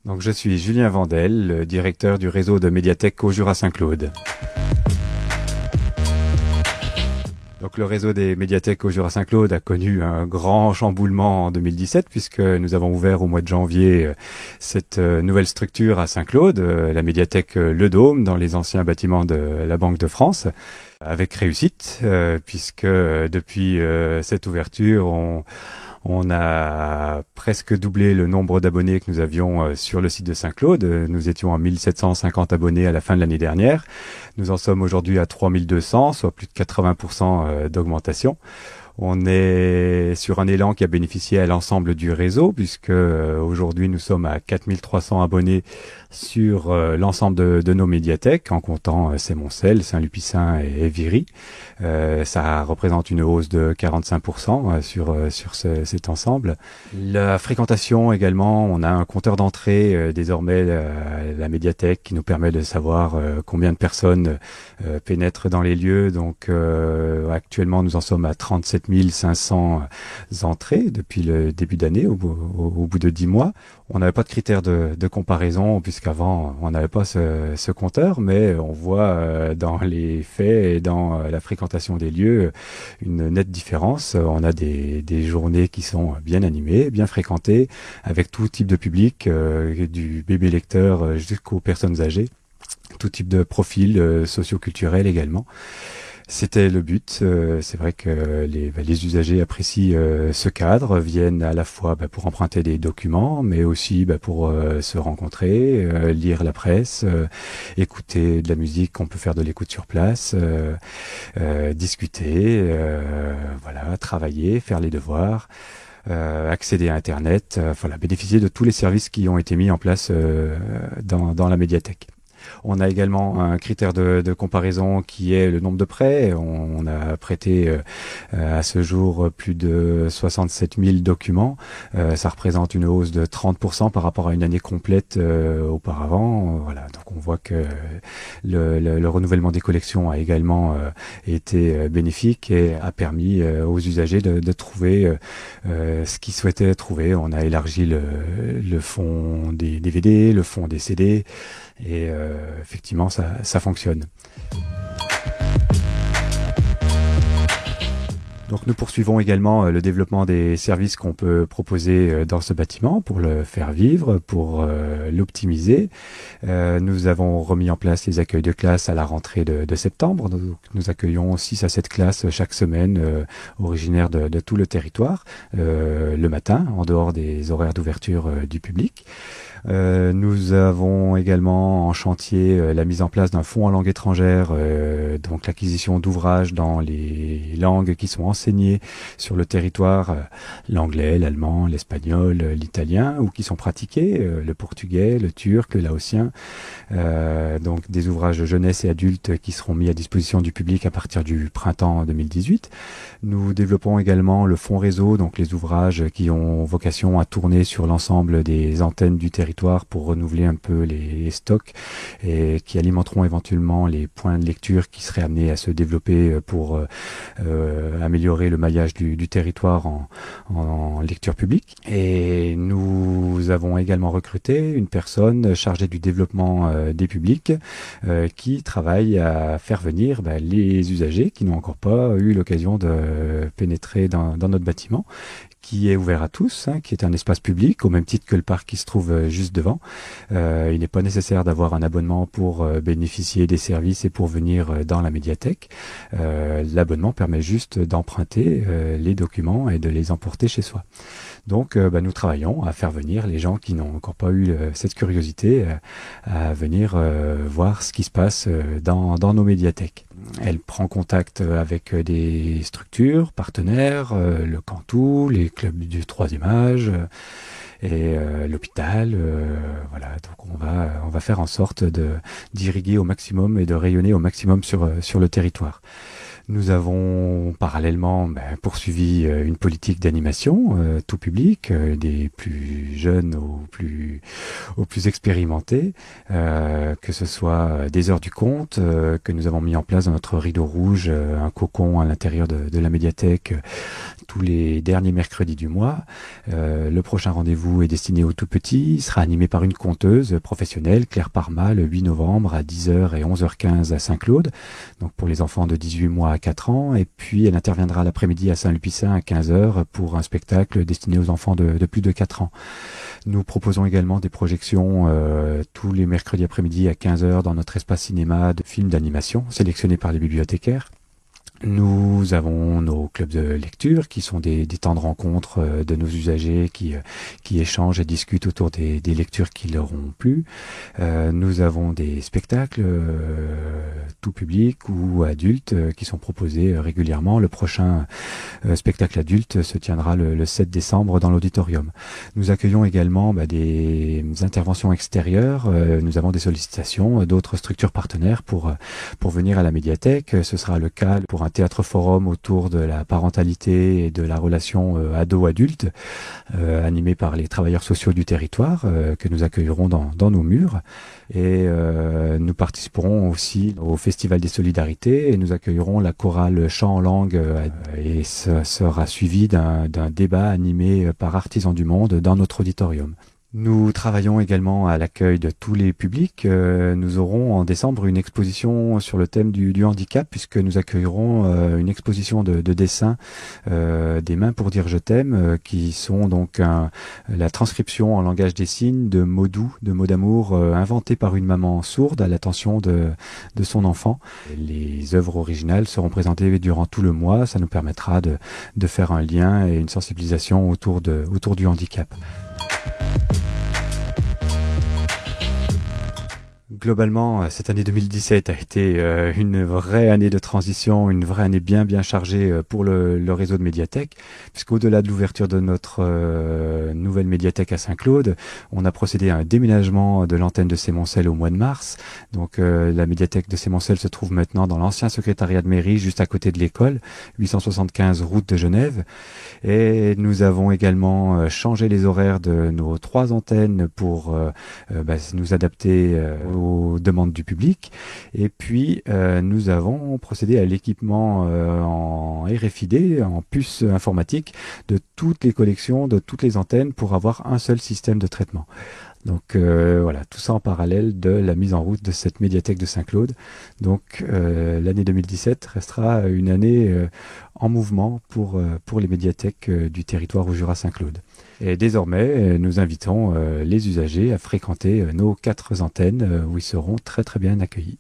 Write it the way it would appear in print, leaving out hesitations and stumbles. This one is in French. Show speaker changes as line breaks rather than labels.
Donc je suis Julien Vandel, le directeur du réseau de médiathèques au Jura-Saint-Claude. Donc le réseau des médiathèques au Jura-Saint-Claude a connu un grand chamboulement en 2017 puisque nous avons ouvert au mois de janvier cette nouvelle structure à Saint-Claude, la médiathèque Le Dôme dans les anciens bâtiments de la Banque de France. Avec réussite, puisque depuis cette ouverture, on a presque doublé le nombre d'abonnés que nous avions sur le site de Saint-Claude. Nous étions à 1750 abonnés à la fin de l'année dernière. Nous en sommes aujourd'hui à 3200, soit plus de 80% d'augmentation. On est sur un élan qui a bénéficié à l'ensemble du réseau, puisque aujourd'hui nous sommes à 4300 abonnés sur l'ensemble de nos médiathèques, en comptant Semoncel, Saint-Lupicin et Viry. Ça représente une hausse de 45% sur cet ensemble. La fréquentation également, on a un compteur d'entrée désormais à la médiathèque qui nous permet de savoir combien de personnes pénètrent dans les lieux. Donc actuellement nous en sommes à 37 500 entrées depuis le début d'année, au bout de 10 mois. On n'avait pas de critères de comparaison puisqu'avant on n'avait pas ce compteur, mais on voit dans les faits et dans la fréquentation des lieux une nette différence. On a des journées qui sont bien animées, bien fréquentées, avec tout type de public, du bébé lecteur jusqu'aux personnes âgées, tout type de profil socio-culturel également. C'était le but. C'est vrai que les usagers apprécient ce cadre, viennent à la fois pour emprunter des documents, mais aussi pour se rencontrer, lire la presse, écouter de la musique, on peut faire de l'écoute sur place, discuter, voilà, travailler, faire les devoirs. Accéder à Internet, voilà, bénéficier de tous les services qui ont été mis en place dans la médiathèque. On a également un critère de comparaison qui est le nombre de prêts. On a prêté à ce jour plus de 67 000 documents. Ça représente une hausse de 30% par rapport à une année complète auparavant. Voilà, donc on voit que le renouvellement des collections a également été bénéfique et a permis aux usagers de trouver ce qu'ils souhaitaient trouver. On a élargi le fond des DVD, le fond des CD. Et effectivement, ça fonctionne. Donc nous poursuivons également le développement des services qu'on peut proposer dans ce bâtiment pour le faire vivre, pour l'optimiser. Nous avons remis en place les accueils de classe à la rentrée de septembre. Donc, nous accueillons 6 à 7 classes chaque semaine originaires de tout le territoire, le matin, en dehors des horaires d'ouverture du public. Nous avons également en chantier la mise en place d'un fonds en langue étrangère, donc l'acquisition d'ouvrages dans les langues qui sont enseignées sur le territoire, l'anglais, l'allemand, l'espagnol, l'italien, ou qui sont pratiqués, le portugais, le turc, le laotien, donc des ouvrages de jeunesse et adultes qui seront mis à disposition du public à partir du printemps 2018. Nous développons également le fonds réseau, donc les ouvrages qui ont vocation à tourner sur l'ensemble des antennes du territoire pour renouveler un peu les stocks et qui alimenteront éventuellement les points de lecture qui seraient amenés à se développer pour améliorer le maillage du territoire en lecture publique. Et nous avons également recruté une personne chargée du développement des publics qui travaille à faire venir les usagers qui n'ont encore pas eu l'occasion de pénétrer dans notre bâtiment, qui est ouvert à tous, qui est un espace public, au même titre que le parc qui se trouve juste devant. Il n'est pas nécessaire d'avoir un abonnement pour bénéficier des services et pour venir dans la médiathèque. L'abonnement permet juste d'emprunter les documents et de les emporter chez soi. Donc nous travaillons à faire venir les gens qui n'ont encore pas eu cette curiosité à venir voir ce qui se passe dans nos médiathèques. Elle prend contact avec des structures, partenaires, le Cantou, les clubs du troisième âge et l'hôpital. Voilà, donc on va faire en sorte d'irriguer au maximum et de rayonner au maximum sur le territoire. Nous avons parallèlement poursuivi une politique d'animation tout public, des plus jeunes aux aux plus expérimentés, que ce soit des heures du conte que nous avons mis en place dans notre rideau rouge, un cocon à l'intérieur de la médiathèque tous les derniers mercredis du mois. Le prochain rendez-vous est destiné aux tout petits. Il sera animé par une conteuse professionnelle, Claire Parma, le 8 novembre à 10h et 11h15 à Saint-Claude, donc pour les enfants de 18 mois à 4 ans. Et puis elle interviendra l'après-midi à Saint-Lupicin à 15h pour un spectacle destiné aux enfants de plus de 4 ans. Nous proposons également des projections tous les mercredis après-midi à 15h dans notre espace cinéma de films d'animation sélectionnés par les bibliothécaires. Nous avons nos clubs de lecture qui sont des temps de rencontre de nos usagers qui échangent et discutent autour des lectures qui leur ont plu. Nous avons des spectacles tout public ou adultes qui sont proposés régulièrement. Le prochain spectacle adulte se tiendra le 7 décembre dans l'auditorium. Nous accueillons également des interventions extérieures. Nous avons des sollicitations d'autres structures partenaires pour venir à la médiathèque. Ce sera le cas pour un théâtre forum autour de la parentalité et de la relation ado-adulte, animé par les travailleurs sociaux du territoire, que nous accueillerons dans nos murs. Et nous participerons aussi au Festival des Solidarités et nous accueillerons la chorale chant en langue et ça sera suivi d'un débat animé par Artisans du Monde dans notre auditorium. Nous travaillons également à l'accueil de tous les publics. Nous aurons en décembre une exposition sur le thème du handicap, puisque nous accueillerons une exposition de dessins des mains pour dire je t'aime, qui sont donc la transcription en langage des signes de mots doux, de mots d'amour inventés par une maman sourde à l'attention de son enfant. Les œuvres originales seront présentées durant tout le mois. Ça nous permettra de faire un lien et une sensibilisation autour du handicap. Globalement, cette année 2017 a été une vraie année de transition, une vraie année bien chargée pour le réseau de médiathèques, puisqu'au-delà de l'ouverture de notre nouvelle médiathèque à Saint-Claude, on a procédé à un déménagement de l'antenne de Sémoncel au mois de mars. Donc la médiathèque de Sémoncel se trouve maintenant dans l'ancien secrétariat de mairie, juste à côté de l'école, 875 route de Genève. Et nous avons également changé les horaires de nos 3 antennes pour nous adapter aux demandes du public. Et puis nous avons procédé à l'équipement en RFID, en puce informatique, de toutes les collections, de toutes les antennes pour avoir un seul système de traitement. Donc voilà, tout ça en parallèle de la mise en route de cette médiathèque de Saint-Claude. Donc l'année 2017 restera une année en mouvement pour les médiathèques du territoire au Jura-Saint-Claude. Et désormais, nous invitons les usagers à fréquenter nos 4 antennes où ils seront très bien accueillis.